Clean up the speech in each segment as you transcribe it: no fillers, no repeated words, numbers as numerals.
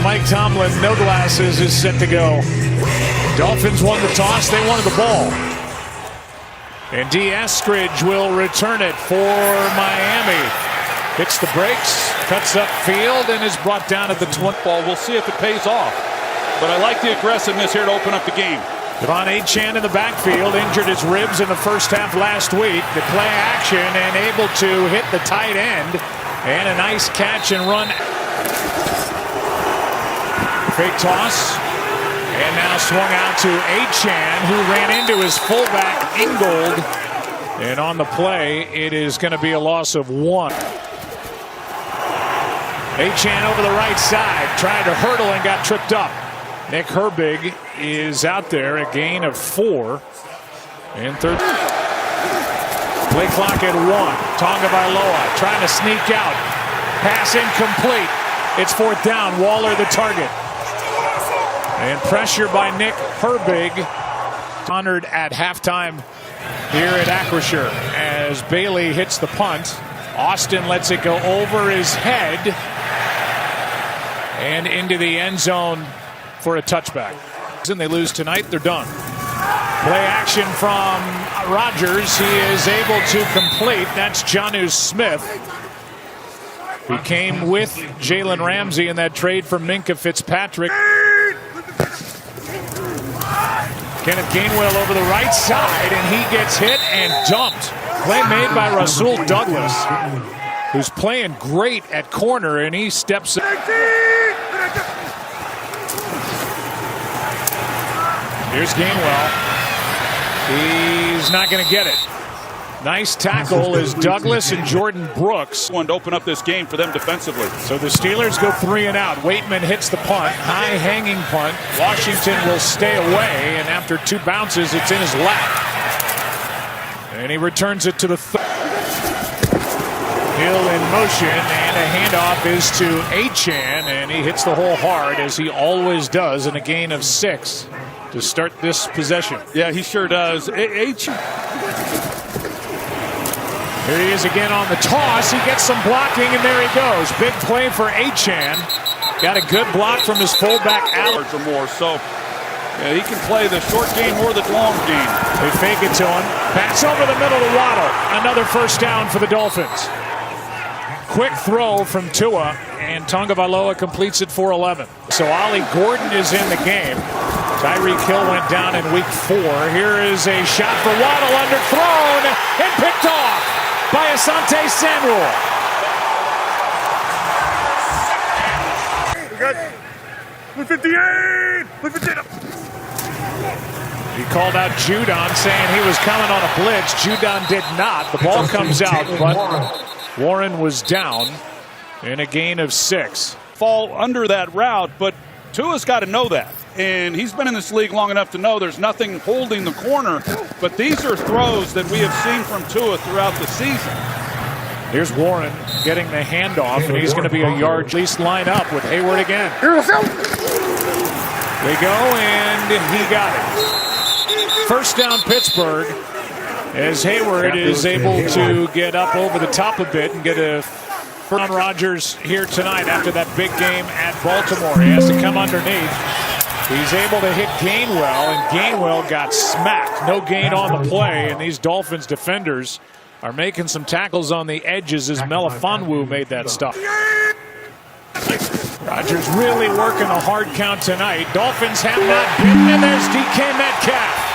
And Mike Tomlin, no glasses, is set to go. Dolphins won the toss. They wanted the ball. And D. Eskridge will return it for Miami. Hits the brakes, cuts up field, and is brought down at the 20. We'll see if it pays off. But I like the aggressiveness here to open up the game. Devon Achane in the backfield, injured his ribs in the first half last week. The play action and able to hit the tight end. And a nice catch and run. Fake toss. And now swung out to Achane, who ran into his fullback Ingold. And on the play, it is going to be a loss of 1. Achane over the right side, trying to hurdle and got tripped up. Nick Herbig is out there, a gain of 4. And third. Play clock at 1. Tonga Vailoa trying to sneak out. Pass incomplete. It's 4th down. Waller the target. And pressure by Nick Herbig. Honored at halftime here at Acrisure as Bailey hits the punt. Austin lets it go over his head and into the end zone for a touchback. And they lose tonight, they're done. Play action from Rodgers. He is able to complete. That's Jonnu Smith, who came with Jalen Ramsey in that trade for Minkah Fitzpatrick. Kenneth Gainwell over the right side, and he gets hit and dumped. Play made by Rasul Douglas, who's playing great at corner, and he steps up. Here's Gainwell. He's not going to get it. Nice tackle is Douglas and Jordan Brooks. Wanted to open up this game for them defensively. So the Steelers go 3 and out. Waitman hits the punt. High hanging punt. Washington will stay away, and after 2 bounces, it's in his lap. And he returns it to the Hill in motion, and a handoff is to Achane, and he hits the hole hard, as he always does, in a gain of 6 to start this possession. Yeah, he sure does. Here he is again on the toss. He gets some blocking, and there he goes. Big play for Achane. Got a good block from his fullback, Allen. Or more, so yeah, he can play the short game or the long game. They fake it to him. Pass over the middle to Waddle. Another first down for the Dolphins. Quick throw from Tua, and Tonga Vailoa completes it for 11. So Ollie Gordon is in the game. Tyreek Hill went down in week 4. Here is a shot for Waddle, underthrown and picked off by Asante Samuel. We got 158. 158. He called out Judon, saying he was coming on a blitz. Judon did not. The ball comes out, but Warren was down in a gain of 6. Fall under that route, but Tua's got to know that. And he's been in this league long enough to know there's nothing holding the corner. But these are throws that we have seen from Tua throughout the season. Here's Warren getting the handoff, and he's going to be a yard. At least line up with Hayward again. They go, and he got it. First down, Pittsburgh, as Hayward is able to get up over the top a bit and get a on Rodgers here tonight after that big game at Baltimore. He has to come underneath. He's able to hit Gainwell, and Gainwell got smacked. No gain on the play, and these Dolphins defenders are making some tackles on the edges as Melifonwu made that stop. Rodgers really working a hard count tonight. Dolphins have not beaten, and there's DK Metcalf.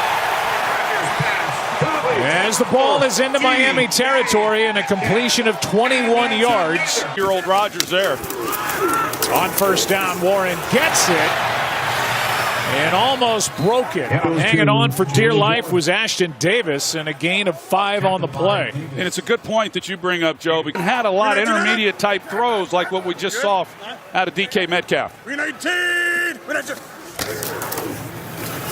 As the ball is into Miami territory, and a completion of 21 yards. Year-old Rodgers there. On first down, Warren gets it and almost broke it. Hanging on for dear life was Ashton Davis, and a gain of 5 on the play. And it's a good point that you bring up, Joe, because he had a lot of intermediate type throws like what we just saw out of DK Metcalf.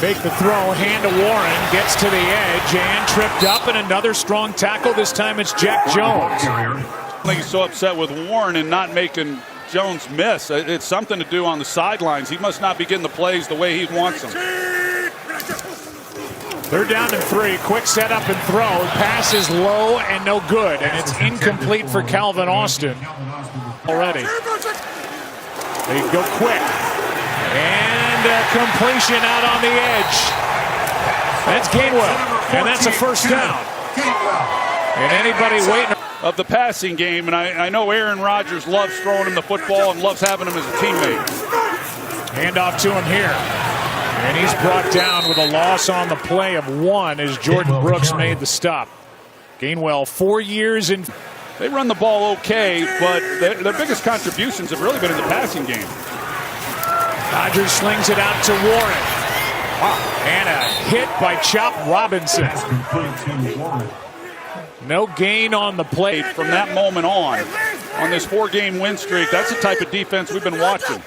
Fake the throw, hand to Warren, gets to the edge and tripped up, and another strong tackle. This time it's Jack Jones. I think he's so upset with Warren and not making Jones miss. It's something to do on the sidelines. He must not be getting the plays the way he wants them. They're down to 3. Quick setup and throw. Pass is low and no good, and it's incomplete for Calvin Austin already. They go quick. And a completion out on the edge. That's Gainwell. And that's a first down. And anybody waiting of the passing game, and I know Aaron Rodgers loves throwing him the football and loves having him as a teammate. Handoff to him here. And he's brought down with a loss on the play of 1 as Jordan Brooks made the stop. Gainwell, 4 years in. They run the ball okay, but their biggest contributions have really been in the passing game. Rodgers slings it out to Warren. And a hit by Chop Robinson. No gain on the play. From that moment on this 4-game win streak, that's the type of defense we've been watching.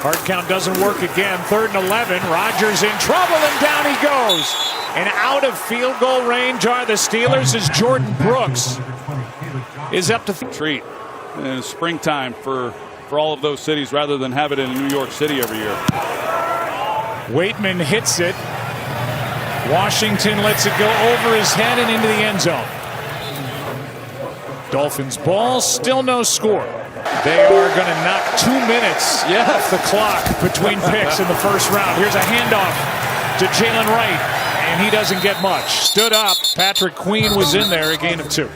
Hard count doesn't work again. 3rd and 11. Rodgers in trouble, and down he goes. And out of field goal range are the Steelers as Jordan Brooks is up to treat in springtime for all of those cities rather than have it in New York City every year. Waitman hits it. Washington lets it go over his head and into the end zone. Dolphins ball, still no score. They are going to knock 2 minutes off the clock between picks in the first round. Here's a handoff to Jalen Wright, and he doesn't get much. Stood up. Patrick Queen was in there, a gain of 2.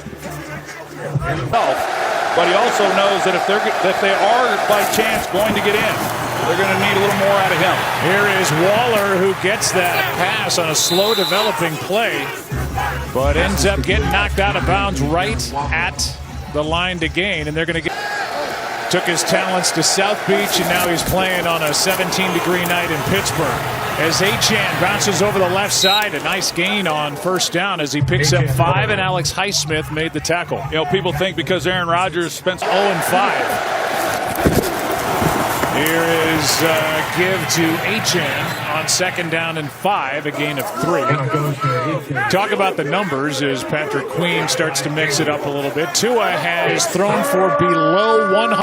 But he also knows that if they are by chance going to get in, they're going to need a little more out of him. Here is Waller, who gets that pass on a slow developing play, but ends up getting knocked out of bounds right at the line to gain, and they're going to get. Took his talents to South Beach, and now he's playing on a 17-degree night in Pittsburgh. As Achane bounces over the left side, a nice gain on first down as he picks up 5, and Alex Highsmith made the tackle. You know, people think because Aaron Rodgers spent 0 and 5. Here is give to Achane on 2nd down and 5, a gain of 3. Talk about the numbers as Patrick Queen starts to mix it up a little bit. Tua has thrown for below 100.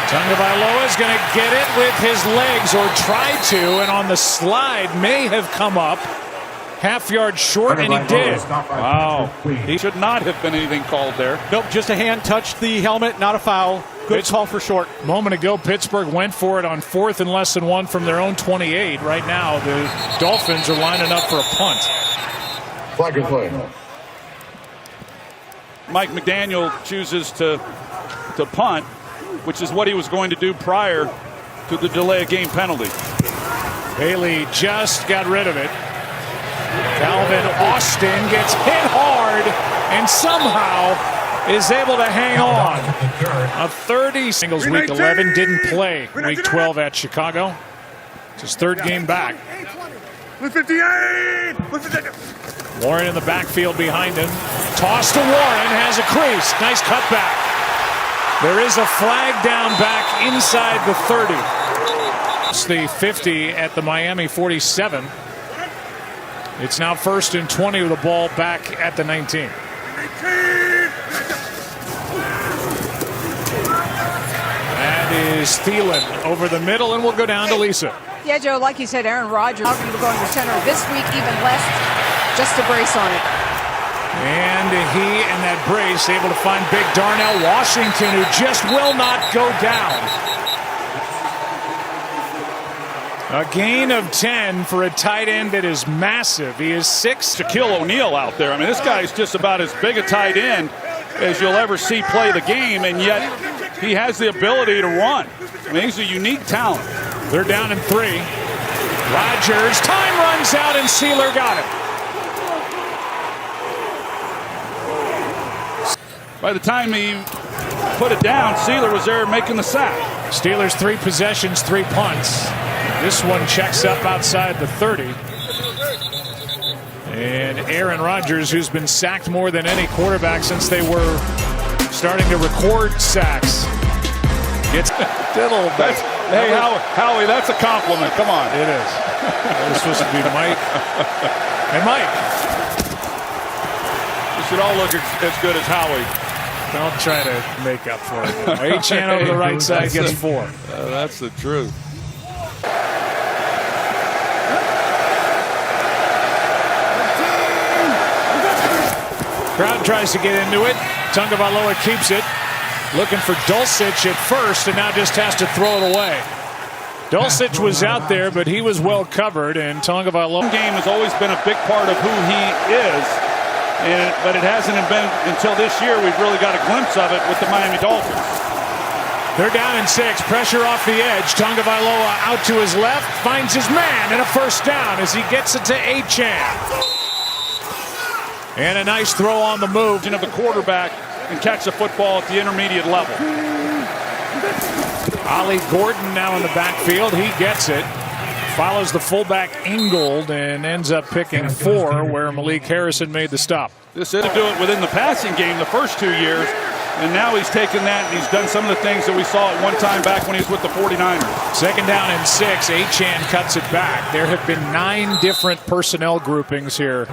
Tagovailoa is going to get it with his legs, or try to, and on the slide may have come up half-yard short, and he did. Wow. He should not have been anything called there. Nope, just a hand touched the helmet, not a foul. Good call for short. A moment ago, Pittsburgh went for it on 4th and less than 1 from their own 28. Right now, the Dolphins are lining up for a punt. Flag and play. Mike McDaniel chooses to punt, which is what he was going to do prior to the delay of game penalty. Bailey just got rid of it. Calvin Austin gets hit hard and somehow is able to hang on. A 30 singles week 11, didn't play week 12 at Chicago. It's his 3rd game back. 158! Warren in the backfield behind him. Toss to Warren, has a crease. Nice cutback. There is a flag down back inside the 30. It's the 50 at the Miami 47. It's now 1st and 20 with the ball back at the 19. That is Thielen over the middle, and we'll go down to Lisa. Yeah, Joe, like you said, Aaron Rodgers going to go under center this week, even less, just to brace on it. And he and that brace able to find big Darnell Washington, who just will not go down. A gain of 10 for a tight end that is massive. He is 6. Shaquille O'Neal out there. I mean, this guy is just about as big a tight end as you'll ever see play the game, and yet he has the ability to run. I mean, he's a unique talent. They're down in 3. Rodgers, time runs out, and Sealer got it. By the time he put it down, Sealer was there making the sack. Steelers 3 possessions, 3 punts. This one checks up outside the 30. And Aaron Rodgers, who's been sacked more than any quarterback since they were starting to record sacks, gets diddled. Hey, Howie, that's a compliment. Come on. It is. That was supposed to be Mike. Hey, Mike. You should all look as good as Howie. Don't try to make up for it. Achane over the right side gets 4. That's the truth. Young tries to get into it. Tagovailoa keeps it. Looking for Dulcich at first, and now just has to throw it away. Dulcich was out there, but he was well covered, and Tagovailoa. Game has always been a big part of who he is, but it hasn't been until this year we've really got a glimpse of it with the Miami Dolphins. They're down in 6. Pressure off the edge. Tagovailoa out to his left, finds his man, and a first down as he gets it to Achane. And a nice throw on the move. Of the quarterback and catch the football at the intermediate level. Ollie Gordon now in the backfield. He gets it. Follows the fullback Ingold and ends up picking 4 where Malik Harrison made the stop. This is to do it within the passing game the first 2 years. And now he's taken that and he's done some of the things that we saw at one time back when he was with the 49ers. Second down and 6. Achane cuts it back. There have been 9 different personnel groupings here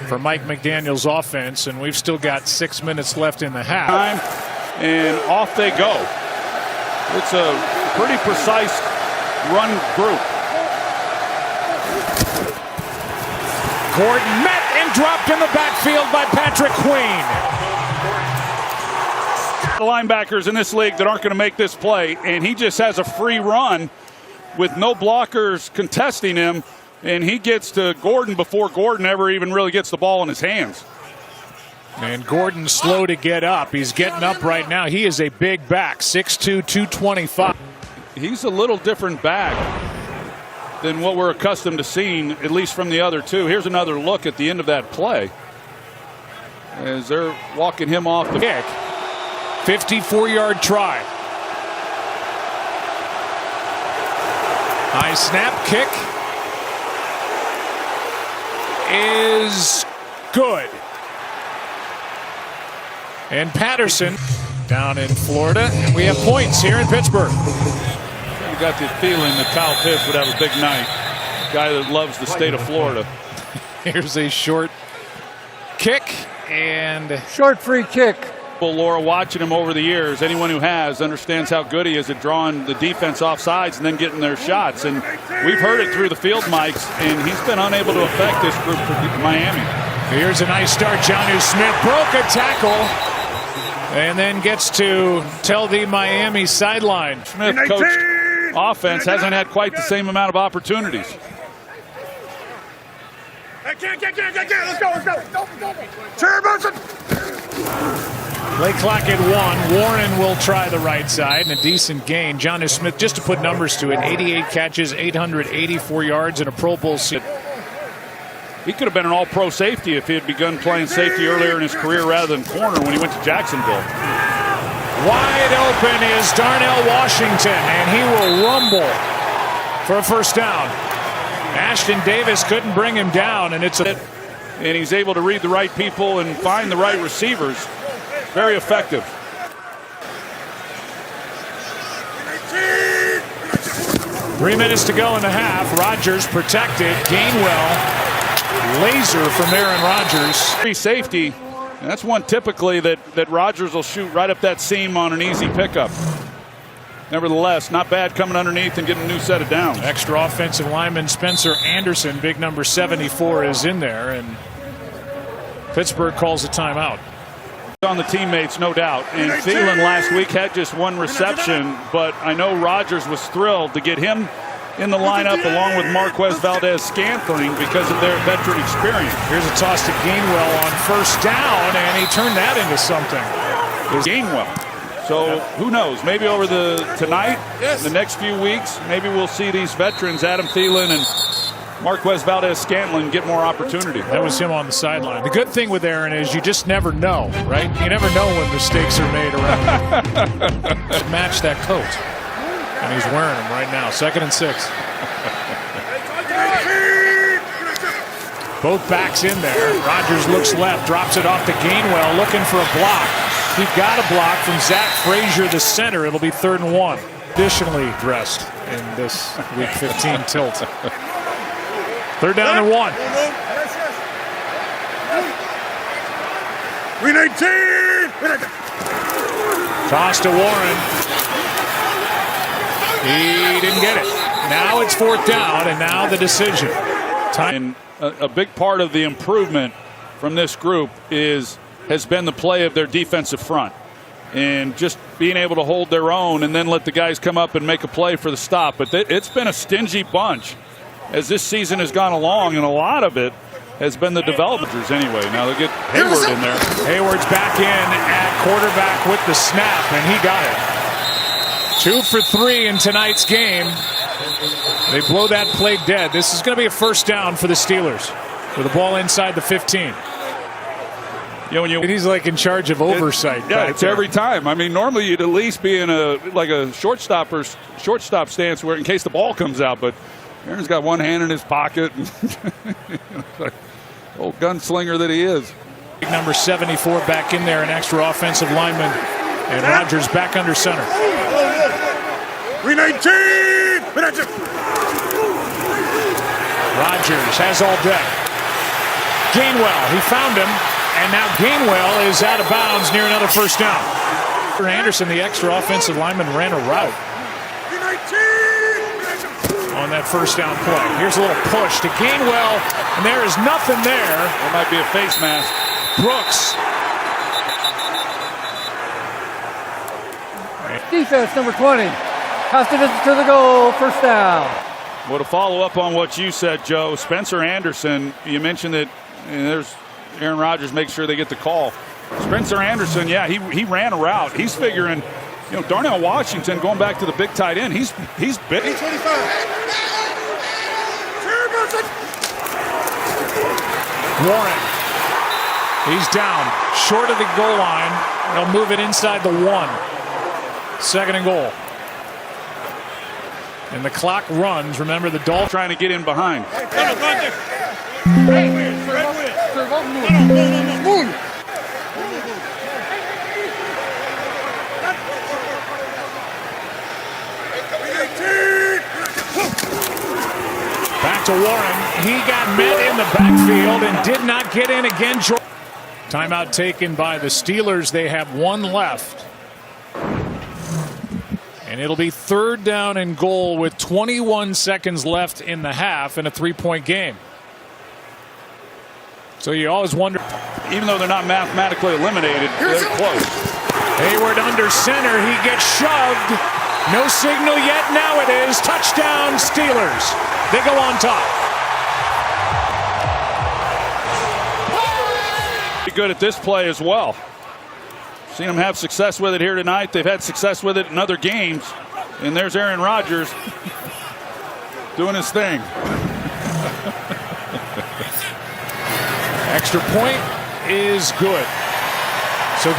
for Mike McDaniel's offense, and we've still got 6 minutes left in the half. And off they go. It's a pretty precise run group. Gordon met and dropped in the backfield by Patrick Queen. The linebackers in this league that aren't going to make this play, and he just has a free run with no blockers contesting him, and he gets to Gordon before Gordon ever even really gets the ball in his hands. And Gordon's slow to get up. He's getting up right now. He is a big back, 6'2", 225. He's a little different back than what we're accustomed to seeing, at least from the other two. Here's another look at the end of that play as they're walking him off the kick. 54-yard try. High snap, kick is good. And Patterson down in Florida. And we have points here in Pittsburgh. You got the feeling that Kyle Pitts would have a big night. Guy that loves the state of Florida. Here's a short kick and short free kick. Laura, watching him over the years, anyone who has understands how good he is at drawing the defense off sides and then getting their shots. And we've heard it through the field mics, and he's been unable to affect this group for Miami. Here's a nice start. Jonnu Smith broke a tackle and then gets to tell the Miami sideline. Smith coached offense hasn't had quite the same amount of opportunities. Let's go. Chair motion. Play clock at 1. Warren will try the right side and a decent gain. Jonnu Smith, just to put numbers to it, 88 catches, 884 yards, and a Pro Bowl season. He could have been an all-pro safety if he had begun playing safety earlier in his career rather than corner when he went to Jacksonville. Wide open is Darnell Washington, and he will rumble for a first down. Ashton Davis couldn't bring him down, and and he's able to read the right people and find the right receivers. Very effective. Three minutes to go in the half. Rodgers protected. Gainwell, laser from Aaron Rodgers. Free safety. And that's one typically that Rodgers will shoot right up that seam on an easy pickup. Nevertheless, not bad coming underneath and getting a new set of downs. Extra offensive lineman Spencer Anderson, big number 74, is in there, and Pittsburgh calls a timeout. On the teammates, no doubt. And Thielen last week had just 1 reception, but I know Rodgers was thrilled to get him in the lineup along with Marquez Valdez-Scantling because of their veteran experience. Here's a toss to Gainwell on first down, and he turned that into something. Gainwell. So who knows? Maybe over tonight, the next few weeks, maybe we'll see these veterans, Adam Thielen and Marquez Valdez-Scantling, get more opportunity. That was him on the sideline. The good thing with Aaron is you just never know, right? You never know when mistakes are made around him. Match that coat. And he's wearing them right now. 2nd and 6. Both backs in there. Rodgers looks left, drops it off to Gainwell, looking for a block. He got a block from Zach Frazier, the center. It'll be 3rd and 1. Additionally dressed in this Week 15 tilt. 3rd down and 1. We 19. Toss to Warren. He didn't get it. Now it's 4th down, and now the decision. And a big part of the improvement from this group is has been the play of their defensive front. And just being able to hold their own and then let the guys come up and make a play for the stop. But it's been a stingy bunch as this season has gone along, and a lot of it has been the developers anyway. Now they get Hayward in there. Hayward's back in at quarterback with the snap, and he got it. 2 for 3 in tonight's game. They blow that play dead. This is going to be a first down for the Steelers with the ball inside the 15. He's like in charge of oversight. Yeah, it's every time. I mean, normally you'd at least be in a shortstop stance where in case the ball comes out, but Aaron's got one hand in his pocket. Like old gunslinger that he is. Number 74 back in there, an extra offensive lineman, and Rodgers back under center. 319. Rodgers has all day. Gainwell, he found him, and now Gainwell is out of bounds near another first down. Anderson, the extra offensive lineman, ran a route on that first down play. Here's a little push to Gainwell, and there is nothing there. There might be a face mask. Brooks. Defense number 20 has to visit to the goal. First down. Well, to follow up on what you said, Joe, Spencer Anderson, you mentioned that there's Aaron Rodgers makes sure they get the call. Spencer Anderson, yeah, he ran a route. He's figuring, Darnell Washington going back to the big tight end. He's big. Warren. He's down short of the goal line. They'll move it inside the 1. 2nd and goal. And the clock runs. Remember, the Dolphins trying to get in behind. Back to Warren. He got met in the backfield and did not get in again. Timeout taken by the Steelers. They have 1 left. And it'll be 3rd down and goal with 21 seconds left in the half in a 3-point game. So you always wonder. Even though they're not mathematically eliminated, they're close. Hayward under center. He gets shoved. No signal yet. Now it is. Touchdown Steelers. They go on top. Be good at this play as well. Seen them have success with it here tonight. They've had success with it in other games. And there's Aaron Rodgers doing his thing. Extra point is good. So